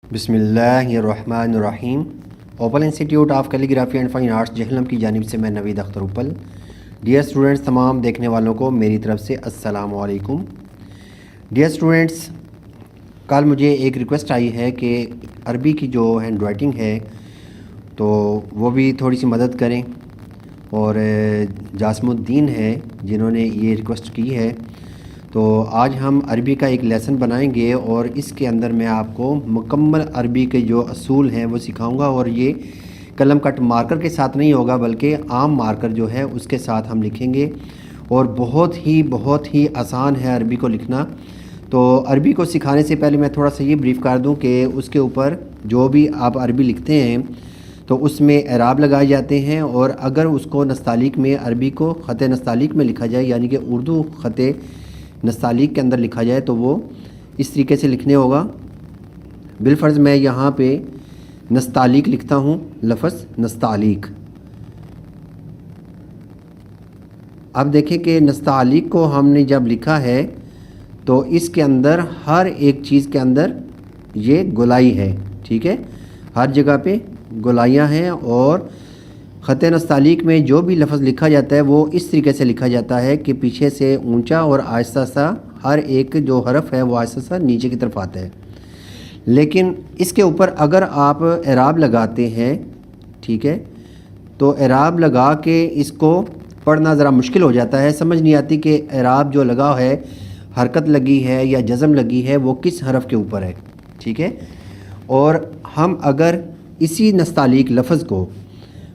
بسم اللہ الرحمن الرحیم۔ Open institute of calligraphy and fine arts Jhelum کی جانب سے میں نوید اختر اوپل۔ ڈیئر اسٹوڈنٹس، تمام دیکھنے والوں کو میری طرف سے السلام علیکم۔ ڈیئر اسٹوڈنٹس، کل مجھے ایک ریکویسٹ آئی ہے کہ عربی کی جو ہینڈ رائٹنگ ہے تو وہ بھی تھوڑی سی مدد کریں، اور جاسم الدین ہے جنہوں نے یہ ریکویسٹ کی ہے۔ تو آج ہم عربی کا ایک لیسن بنائیں گے، اور اس کے اندر میں آپ کو مکمل عربی کے جو اصول ہیں وہ سکھاؤں گا، اور یہ قلم کٹ مارکر کے ساتھ نہیں ہوگا بلکہ عام مارکر جو ہے اس کے ساتھ ہم لکھیں گے، اور بہت ہی آسان ہے عربی کو لکھنا۔ تو عربی کو سکھانے سے پہلے میں تھوڑا سا یہ بریف کر دوں کہ اس کے اوپر جو بھی آپ عربی لکھتے ہیں تو اس میں اعراب لگائے جاتے ہیں، اور اگر اس کو نستعلیق میں عربی کو خط نستعلیق میں لکھا جائے، یعنی کہ اردو خط نستعلیق کے اندر لکھا جائے، تو وہ اس طریقے سے لکھنے ہوگا۔ بالفرض میں یہاں پہ نستعلیق لکھتا ہوں، لفظ نستعلیق۔ اب دیکھیں کہ نستعلیق کو ہم نے جب لکھا ہے تو اس کے اندر ہر ایک چیز کے اندر یہ گولائی ہے، ٹھیک ہے، ہر جگہ پہ گولائیاں ہیں، اور خط نستعلیق میں جو بھی لفظ لکھا جاتا ہے وہ اس طریقے سے لکھا جاتا ہے کہ پیچھے سے اونچا اور آہستہ سا ہر ایک جو حرف ہے وہ آہستہ سا نیچے کی طرف آتا ہے۔ لیکن اس کے اوپر اگر آپ اعراب لگاتے ہیں، ٹھیک ہے، تو اعراب لگا کے اس کو پڑھنا ذرا مشکل ہو جاتا ہے، سمجھ نہیں آتی کہ اعراب جو لگا ہے، حرکت لگی ہے یا جزم لگی ہے، وہ کس حرف کے اوپر ہے، ٹھیک ہے۔ اور ہم اگر اسی نستعلیق لفظ کو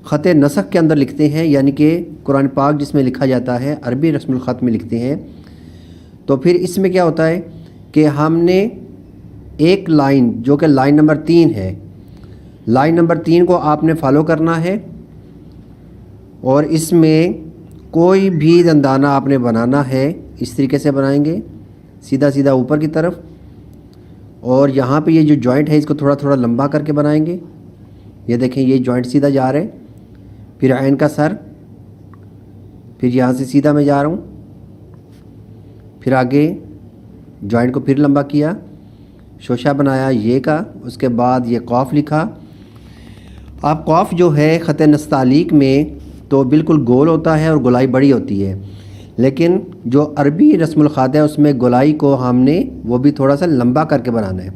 خط نسخ کے اندر لکھتے ہیں، یعنی کہ قرآن پاک جس میں لکھا جاتا ہے عربی رسم الخط میں لکھتے ہیں، تو پھر اس میں کیا ہوتا ہے کہ ہم نے ایک لائن جو کہ لائن نمبر 3 ہے، لائن نمبر 3 کو آپ نے فالو کرنا ہے، اور اس میں کوئی بھی دندانہ آپ نے بنانا ہے، اس طریقے سے بنائیں گے سیدھا سیدھا اوپر کی طرف، اور یہاں پہ یہ جو جوائنٹ ہے اس کو تھوڑا تھوڑا لمبا کر کے بنائیں گے۔ یہ دیکھیں یہ جوائنٹ سیدھا جا رہا ہے، پھر عین کا سر، پھر یہاں سے سیدھا میں جا رہا ہوں، پھر آگے جوائنٹ کو پھر لمبا کیا، شوشہ بنایا یہ کا، اس کے بعد یہ قاف لکھا۔ اب قاف جو ہے خط نستعلیق میں تو بالکل گول ہوتا ہے اور گولائی بڑی ہوتی ہے، لیکن جو عربی رسم الخط ہے اس میں گولائی کو ہم نے وہ بھی تھوڑا سا لمبا کر کے بنانا ہے۔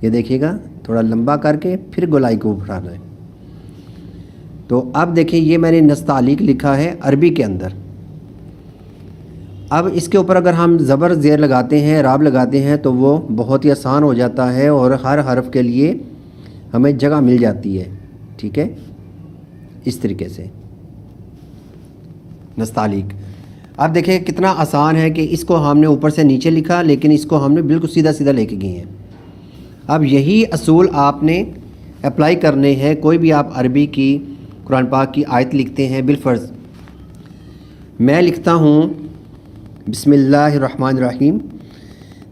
یہ دیکھیے گا تھوڑا لمبا کر کے پھر گولائی کو اٹھانا ہے۔ تو اب دیکھیں یہ میں نے نستعلیق لکھا ہے عربی کے اندر۔ اب اس کے اوپر اگر ہم زبر زیر لگاتے ہیں، اعراب لگاتے ہیں، تو وہ بہت ہی آسان ہو جاتا ہے، اور ہر حرف کے لیے ہمیں جگہ مل جاتی ہے، ٹھیک ہے، اس طریقے سے نستعلیق۔ اب دیکھیں کتنا آسان ہے کہ اس کو ہم نے اوپر سے نیچے لکھا، لیکن اس کو ہم نے بالکل سیدھا سیدھا لے کے گئے ہیں۔ اب یہی اصول آپ نے اپلائی کرنے ہیں، کوئی بھی آپ عربی کی قرآن پاک کی آیت لکھتے ہیں۔ بالفرض میں لکھتا ہوں بسم اللہ الرحمن الرحیم،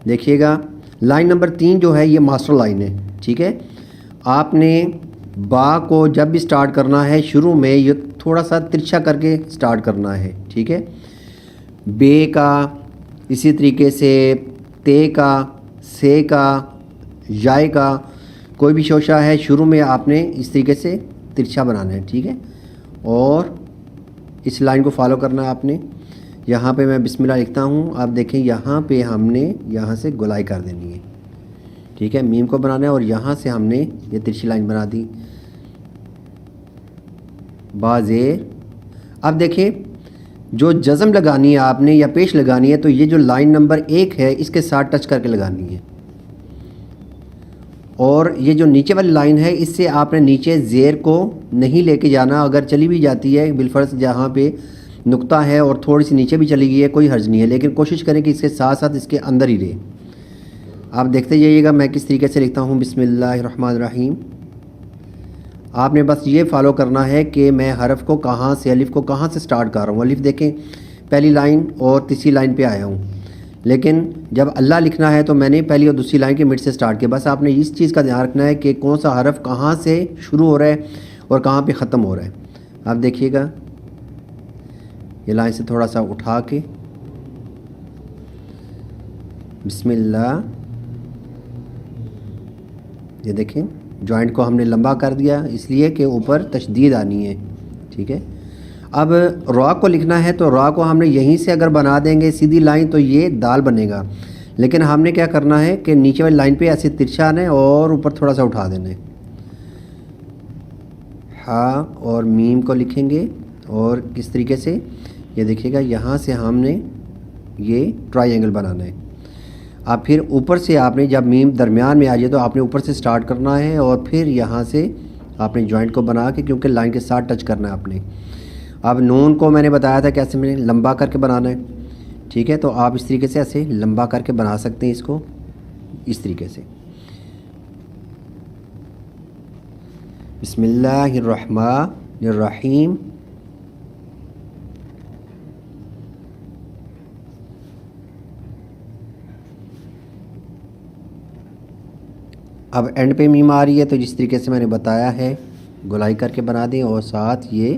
دیکھیے گا لائن نمبر 3 جو ہے یہ ماسٹر لائن ہے، ٹھیک ہے۔ آپ نے با کو جب بھی سٹارٹ کرنا ہے شروع میں یہ تھوڑا سا ترچھا کر کے سٹارٹ کرنا ہے، ٹھیک ہے۔ بے کا اسی طریقے سے، تے کا، سے کا، یائے کا کوئی بھی شوشہ ہے شروع میں آپ نے اس طریقے سے ترچھا بنانا ہے، ٹھیک ہے، اور اس لائن کو فالو کرنا ہے آپ نے۔ یہاں پہ میں بسم اللہ لکھتا ہوں، آپ دیکھیں یہاں پہ ہم نے یہاں سے گولائی کر دینی ہے، ٹھیک ہے، میم کو بنانا ہے، اور یہاں سے ہم نے یہ ترچھی لائن بنا دی، با زیر۔ اب دیکھیں جو جزم لگانی ہے آپ نے یا پیش لگانی ہے، تو یہ جو لائن نمبر 1 ہے اس کے ساتھ ٹچ کر کے لگانی ہے، اور یہ جو نیچے والی لائن ہے اس سے آپ نے نیچے زیر کو نہیں لے کے جانا، اگر چلی بھی جاتی ہے بالفرض جہاں پہ نقطہ ہے اور تھوڑی سی نیچے بھی چلی گئی ہے کوئی حرج نہیں ہے، لیکن کوشش کریں کہ اس کے ساتھ ساتھ اس کے اندر ہی رہے۔ آپ دیکھتے جائیے گا میں کس طریقے سے لکھتا ہوں بسم اللہ الرحمن الرحیم۔ آپ نے بس یہ فالو کرنا ہے کہ میں حرف کو کہاں سے، الف کو کہاں سے سٹارٹ کر رہا ہوں۔ الف دیکھیں پہلی لائن اور تیسری لائن پہ آیا ہوں، لیکن جب اللہ لکھنا ہے تو میں نے پہلی اور دوسری لائن کے مڈ سے سٹارٹ کیا۔ بس آپ نے اس چیز کا دھیان رکھنا ہے کہ کون سا حرف کہاں سے شروع ہو رہا ہے اور کہاں پہ ختم ہو رہا ہے۔ آپ دیکھیے گا یہ لائن سے تھوڑا سا اٹھا کے بسم اللہ، یہ دیکھیں جوائنٹ کو ہم نے لمبا کر دیا اس لیے کہ اوپر تشدید آنی ہے، ٹھیک ہے۔ اب را کو لکھنا ہے تو را کو ہم نے یہیں سے اگر بنا دیں گے سیدھی لائن تو یہ دال بنے گا، لیکن ہم نے کیا کرنا ہے کہ نیچے والی لائن پہ ایسے ترچھا آنا ہے اور اوپر تھوڑا سا اٹھا دینا ہے۔ ہاں اور میم کو لکھیں گے اور کس طریقے سے، یہ دیکھیے گا یہاں سے ہم نے یہ ٹرائی اینگل بنانا ہے۔ اب پھر اوپر سے آپ نے جب میم درمیان میں آ جائے تو آپ نے اوپر سے سٹارٹ کرنا ہے اور پھر یہاں سے آپ نے جوائنٹ کو بنا کے، کیونکہ لائن کے ساتھ ٹچ کرنا ہے آپ نے۔ اب نون کو میں نے بتایا تھا کیسے میں نے لمبا کر کے بنانا ہے، ٹھیک ہے، تو آپ اس طریقے سے ایسے لمبا کر کے بنا سکتے ہیں اس کو اس طریقے سے۔ بسم اللہ الرحمن الرحیم۔ اب اینڈ پہ میم آ رہی ہے تو جس طریقے سے میں نے بتایا ہے گولائی کر کے بنا دیں اور ساتھ یہ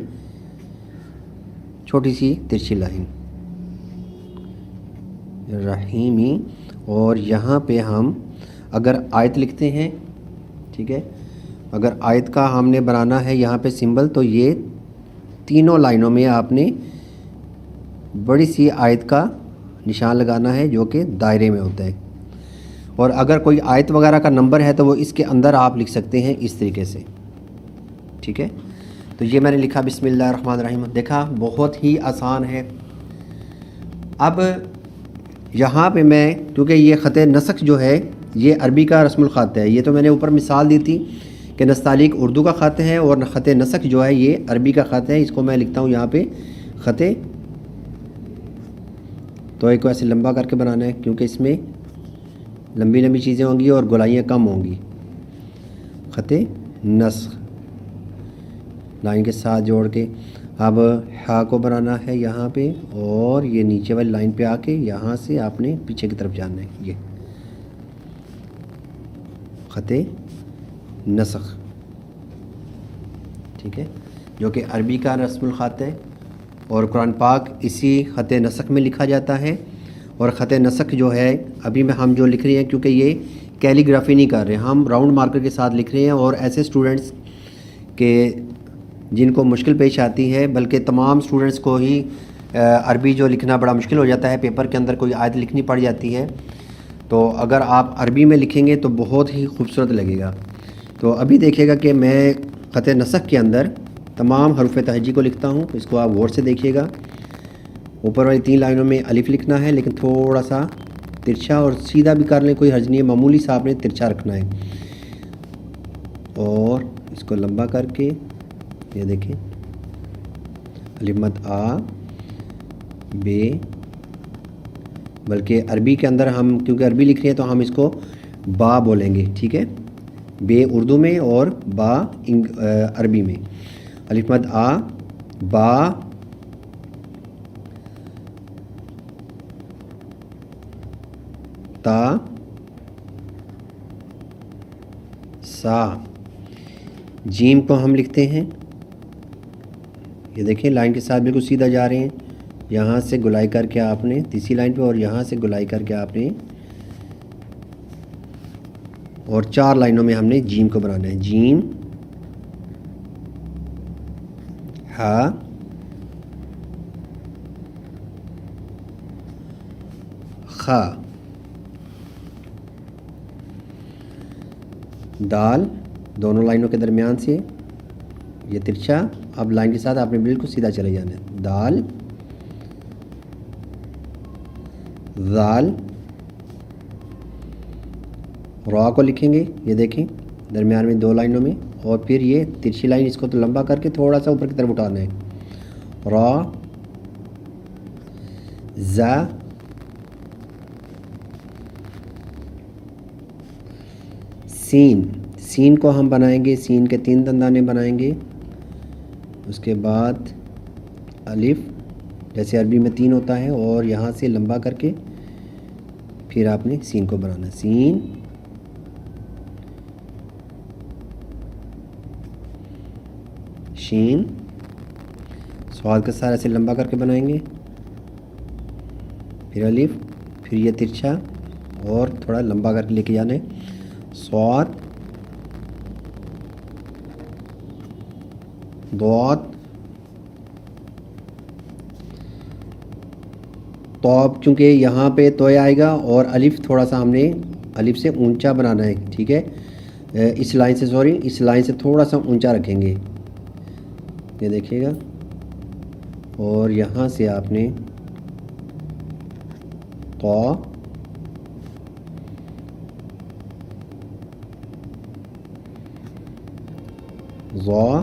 چھوٹی سی ترچھی لائن رحیمی، اور یہاں پہ ہم اگر آیت لکھتے ہیں، ٹھیک ہے، اگر آیت کا ہم نے بنانا ہے یہاں پہ سمبل تو یہ تینوں لائنوں میں آپ نے بڑی سی آیت کا نشان لگانا ہے جو کہ دائرے میں ہوتا ہے، اور اگر کوئی آیت وغیرہ کا نمبر ہے تو وہ اس کے اندر آپ لکھ سکتے ہیں اس طریقے سے، ٹھیک ہے۔ تو یہ میں نے لکھا بسم اللہ الرحمن الرحیم، دیکھا بہت ہی آسان ہے۔ اب یہاں پہ میں کیونکہ یہ خط نسخ جو ہے یہ عربی کا رسم الخط ہے، یہ تو میں نے اوپر مثال دی تھی کہ نستعلیق اردو کا خط ہے اور خط نسخ جو ہے یہ عربی کا خط ہے، اس کو میں لکھتا ہوں یہاں پہ خط، تو ایک کو ایسے لمبا کر کے بنانا ہے کیونکہ اس میں لمبی لمبی چیزیں ہوں گی اور گولائیاں کم ہوں گی۔ خط نسخ لائن کے ساتھ جوڑ کے اب ہا کو بنانا ہے یہاں پہ، اور یہ نیچے والی لائن پہ آ کے یہاں سے آپ نے پیچھے کی طرف جانا ہے، یہ خط نسخ، ٹھیک ہے، جو کہ عربی کا رسم الخط ہے اور قرآن پاک اسی خط نسخ میں لکھا جاتا ہے۔ اور خط نسخ جو ہے ابھی میں ہم جو لکھ رہے ہیں کیونکہ یہ کیلی گرافی نہیں کر رہے، ہم راؤنڈ مارکر کے ساتھ لکھ رہے ہیں، اور ایسے اسٹوڈنٹس کے جن کو مشکل پیش آتی ہے، بلکہ تمام اسٹوڈنٹس کو ہی عربی جو لکھنا بڑا مشکل ہو جاتا ہے، پیپر کے اندر کوئی آیت لکھنی پڑ جاتی ہے، تو اگر آپ عربی میں لکھیں گے تو بہت ہی خوبصورت لگے گا۔ تو ابھی دیکھیے گا کہ میں خط نسخ کے اندر تمام حروف تہجی کو لکھتا ہوں، اس کو آپ غور سے دیکھیے گا۔ اوپر والی 3 لائنوں میں الف لکھنا ہے لیکن تھوڑا سا ترچھا، اور سیدھا بھی کر لیں کوئی حرج نہیں ہے، معمولی سا آپ نے ترچھا رکھنا ہے، اور اس کو لمبا کر کے یہ دیکھیں الف مد آ بے، بلکہ عربی کے اندر ہم کیونکہ عربی لکھ رہے ہیں تو ہم اس کو با بولیں گے، ٹھیک ہے، بے اردو میں اور با عربی میں، الف مد آ با تا سا، جیم کو ہم لکھتے ہیں، یہ دیکھیں لائن کے ساتھ بالکل سیدھا جا رہے ہیں، یہاں سے گولائی کر کے آپ نے تیسری لائن پہ، اور یہاں سے گولائی کر کے آپ نے، اور 4 لائنوں میں ہم نے جیم کو بنانا ہے، جیم ہا خا دال، دونوں لائنوں کے درمیان سے یہ ترچھا، اب لائن کے ساتھ آپ نے بالکل سیدھا چلے جانا ہے، دال ذال، را کو لکھیں گے، یہ دیکھیں درمیان میں 2 لائنوں میں، اور پھر یہ ترچھی لائن اس کو تو لمبا کر کے تھوڑا سا اوپر کی طرف اٹھانا ہے، را زا سین، سین کو ہم بنائیں گے، سین کے 3 دندانے بنائیں گے، اس کے بعد الف جیسے عربی میں 3 ہوتا ہے، اور یہاں سے لمبا کر کے پھر آپ نے سین کو بنانا ہے، سین شین، سواد کا سارا سے لمبا کر کے بنائیں گے، پھر الف، پھر یہ ترچھا اور تھوڑا لمبا کر کے لے کے جانا ہے، سواد ضاد طاب، چونکہ یہاں پہ توے آئے گا اور الف تھوڑا سا ہم نے الف سے اونچا بنانا ہے، ٹھیک ہے، اس لائن سے اس لائن سے تھوڑا سا اونچا رکھیں گے، یہ دیکھیے گا، اور یہاں سے آپ نے طا ظا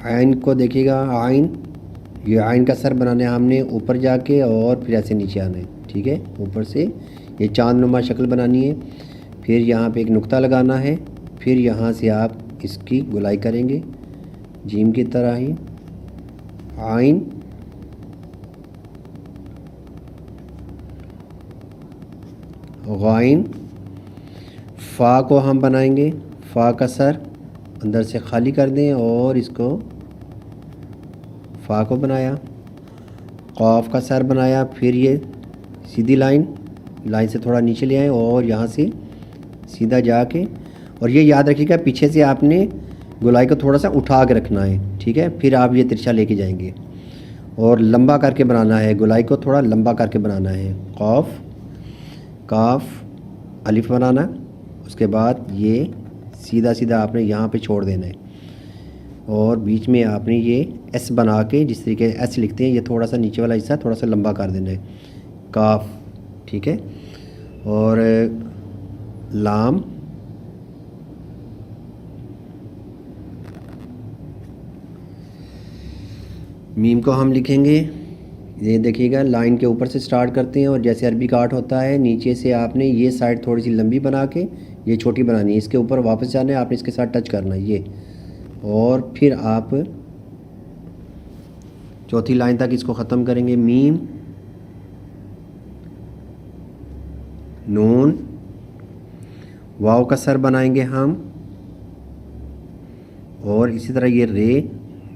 عین کو دیکھیے گا، عین، یہ عین کا سر بنانا ہے ہم نے اوپر جا کے اور پھر ایسے نیچے آنا ہے، ٹھیک ہے، اوپر سے یہ چاند نما شکل بنانی ہے، پھر یہاں پہ ایک نقطہ لگانا ہے، پھر یہاں سے آپ اس کی گولائی کریں گے جیم کی طرح ہی، عین، غائن، فا کو ہم بنائیں گے، فا کا سر اندر سے خالی کر دیں اور اس کو فا کو بنایا، قاف کا سر بنایا، پھر یہ سیدھی لائن سے تھوڑا نیچے لے آئیں اور یہاں سے سیدھا جا کے، اور یہ یاد رکھیے گا پیچھے سے آپ نے گولائی کو تھوڑا سا اٹھا کے رکھنا ہے، ٹھیک ہے، پھر آپ یہ ترچھا لے کے جائیں گے اور لمبا کر کے بنانا ہے، گولائی کو تھوڑا لمبا کر کے بنانا ہے، قاف، کاف، الف بنانا، اس کے بعد یہ سیدھا سیدھا آپ نے یہاں پہ چھوڑ دینا ہے اور بیچ میں آپ نے یہ ایس بنا کے، جس طریقے ایس لکھتے ہیں، یہ تھوڑا سا نیچے والا حصہ تھوڑا سا لمبا کر دینا ہے، کاف، ٹھیک ہے، اور لام، میم کو ہم لکھیں گے، یہ دیکھیے گا لائن کے اوپر سے سٹارٹ کرتے ہیں اور جیسے عربی کا آرٹ ہوتا ہے نیچے سے آپ نے یہ سائڈ تھوڑی سی لمبی بنا کے یہ چھوٹی بنانی ہے، اس کے اوپر واپس جانا ہے، آپ نے اس کے ساتھ ٹچ کرنا ہے یہ، اور پھر آپ چوتھی لائن تک اس کو ختم کریں گے، میم، نون، واو کا سر بنائیں گے ہم، اور اسی طرح یہ رے،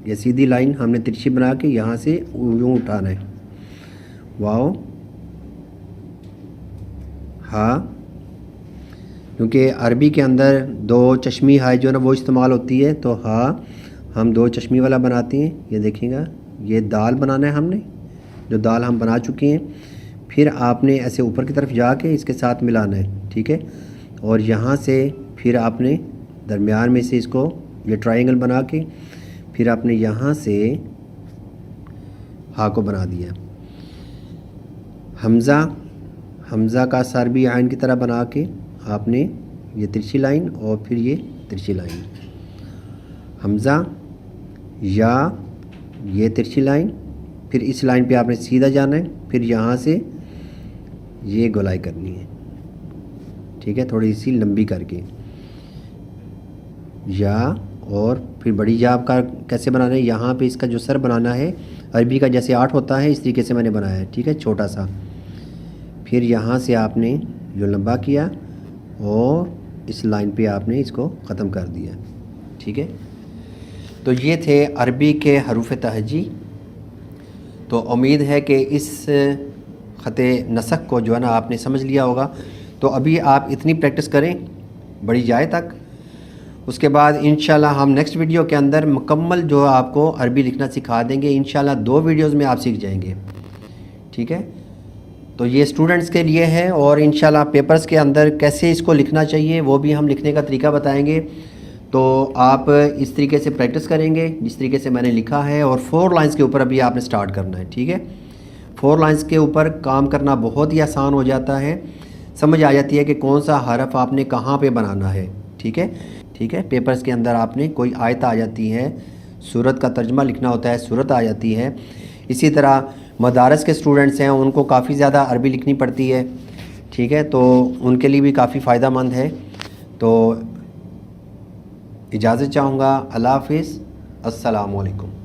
یہ سیدھی لائن ہم نے ترچھی بنا کے یہاں سے یوں اٹھانا ہے، واو، ہا، کیونکہ عربی کے اندر دو چشمی ہائی جو ہے نا وہ استعمال ہوتی ہے، تو ہا ہم دو چشمی والا بناتے ہیں، یہ دیکھیں گا، یہ دال بنانا ہے ہم نے، جو دال ہم بنا چکے ہیں، پھر آپ نے ایسے اوپر کی طرف جا کے اس کے ساتھ ملانا ہے، ٹھیک ہے، اور یہاں سے پھر آپ نے درمیان میں سے اس کو یہ ٹرائنگل بنا کے پھر آپ نے یہاں سے ہا کو بنا دیا، حمزہ، حمزہ کا سر بھی عین کی طرح بنا کے آپ نے یہ ترچھی لائن اور پھر یہ ترچھی لائن، حمزہ، یا، یہ ترچھی لائن، پھر اس لائن پہ آپ نے سیدھا جانا ہے، پھر یہاں سے یہ گولائی کرنی ہے، ٹھیک ہے، تھوڑی سی لمبی کر کے، یا، اور پھر بڑی یا کا کیسے بنانا ہے، یہاں پہ اس کا جو سر بنانا ہے عربی کا جیسے آرٹ ہوتا ہے اس طریقے سے میں نے بنایا ہے، ٹھیک ہے، چھوٹا سا، پھر یہاں سے آپ نے جو لمبا کیا اور اس لائن پہ آپ نے اس کو ختم کر دیا، ٹھیک ہے، تو یہ تھے عربی کے حروف تہجی۔ تو امید ہے کہ اس خط نسق کو جو ہے نا آپ نے سمجھ لیا ہوگا، تو ابھی آپ اتنی پریکٹس کریں بڑی جائے تک، اس کے بعد انشاءاللہ ہم نیکسٹ ویڈیو کے اندر مکمل جو آپ کو عربی لکھنا سکھا دیں گے، انشاءاللہ 2 ویڈیوز میں آپ سیکھ جائیں گے، ٹھیک ہے، تو یہ اسٹوڈنٹس کے لیے ہے، اور انشاءاللہ پیپرز کے اندر کیسے اس کو لکھنا چاہیے وہ بھی ہم لکھنے کا طریقہ بتائیں گے، تو آپ اس طریقے سے پریکٹس کریں گے جس طریقے سے میں نے لکھا ہے، اور 4 لائنز کے اوپر ابھی آپ نے سٹارٹ کرنا ہے، ٹھیک ہے، 4 لائنز کے اوپر کام کرنا بہت ہی آسان ہو جاتا ہے، سمجھ آ جاتی ہے کہ کون سا حرف آپ نے کہاں پہ بنانا ہے، ٹھیک ہے، ٹھیک ہے، پیپرز کے اندر آپ نے کوئی آیت آ جاتی ہے، سورت کا ترجمہ لکھنا ہوتا ہے، سورت آ جاتی ہے، اسی طرح مدارس کے سٹوڈنٹس ہیں ان کو کافی زیادہ عربی لکھنی پڑتی ہے، ٹھیک ہے، تو ان کے لیے بھی کافی فائدہ مند ہے، تو اجازت چاہوں گا، اللہ حافظ، السلام علیکم۔